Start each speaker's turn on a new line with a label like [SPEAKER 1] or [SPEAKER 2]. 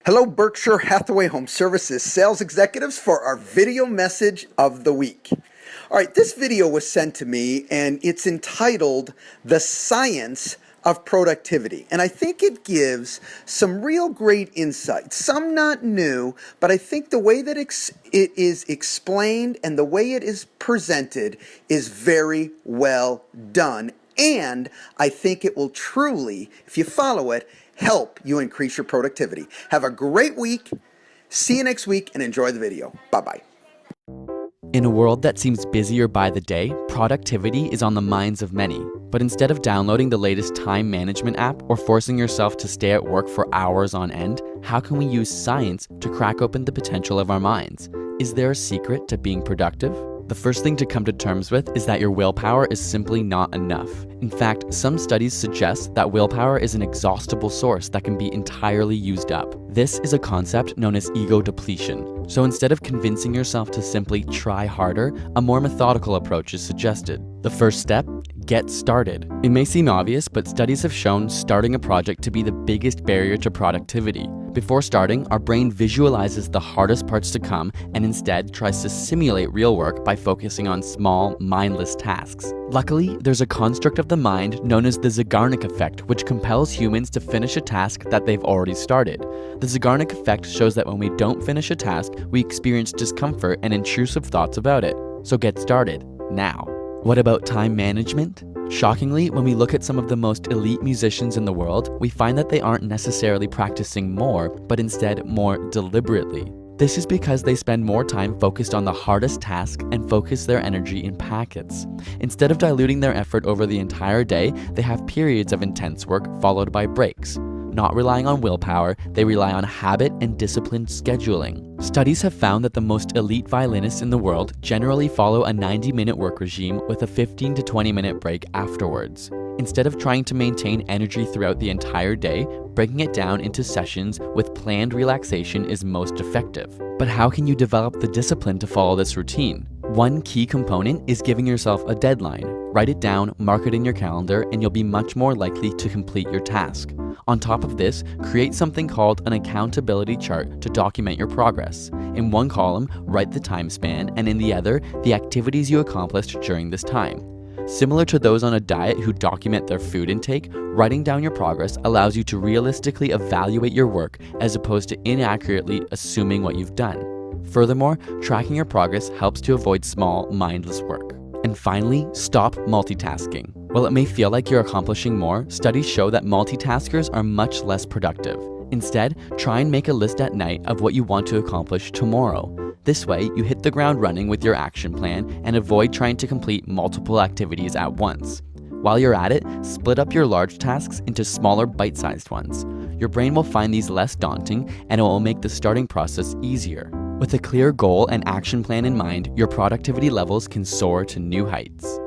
[SPEAKER 1] Hello, Berkshire Hathaway Home Services sales executives, for our video message of the week. All right, this video was sent to me and it's entitled The Science of Productivity. And I think it gives some real great insights, some not new, but I think the way that it is explained and the way it is presented is very well done. And I think it will truly, if you follow it, help you increase your productivity. Have a great week. See you next week and enjoy the video. Bye-bye.
[SPEAKER 2] In a world that seems busier by the day, productivity is on the minds of many. But instead of downloading the latest time management app or forcing yourself to stay at work for hours on end, how can we use science to crack open the potential of our minds? Is there a secret to being productive? The first thing to come to terms with is that your willpower is simply not enough. In fact, some studies suggest that willpower is an exhaustible source that can be entirely used up. This is a concept known as ego depletion. So instead of convincing yourself to simply try harder, a more methodical approach is suggested. The first step: get started. It may seem obvious, but studies have shown starting a project to be the biggest barrier to productivity. Before starting, our brain visualizes the hardest parts to come and instead tries to simulate real work by focusing on small, mindless tasks. Luckily, there's a construct of the mind known as the Zeigarnik effect, which compels humans to finish a task that they've already started. The Zeigarnik effect shows that when we don't finish a task, we experience discomfort and intrusive thoughts about it. So get started now. What about time management? Shockingly, when we look at some of the most elite musicians in the world, we find that they aren't necessarily practicing more, but instead more deliberately. This is because they spend more time focused on the hardest task and focus their energy in packets. Instead of diluting their effort over the entire day, they have periods of intense work followed by breaks. Not relying on willpower, they rely on habit and disciplined scheduling. Studies have found that the most elite violinists in the world generally follow a 90-minute work regime with a 15 to 20-minute break afterwards. Instead of trying to maintain energy throughout the entire day, breaking it down into sessions with planned relaxation is most effective. But how can you develop the discipline to follow this routine? One key component is giving yourself a deadline. Write it down, mark it in your calendar, and you'll be much more likely to complete your task. On top of this, create something called an accountability chart to document your progress. In one column, write the time span, and in the other, the activities you accomplished during this time. Similar to those on a diet who document their food intake, writing down your progress allows you to realistically evaluate your work as opposed to inaccurately assuming what you've done. Furthermore, tracking your progress helps to avoid small, mindless work. And finally, stop multitasking. While it may feel like you're accomplishing more, studies show that multitaskers are much less productive. Instead, try and make a list at night of what you want to accomplish tomorrow. This way, you hit the ground running with your action plan and avoid trying to complete multiple activities at once. While you're at it, split up your large tasks into smaller bite-sized ones. Your brain will find these less daunting, and it will make the starting process easier. With a clear goal and action plan in mind, your productivity levels can soar to new heights.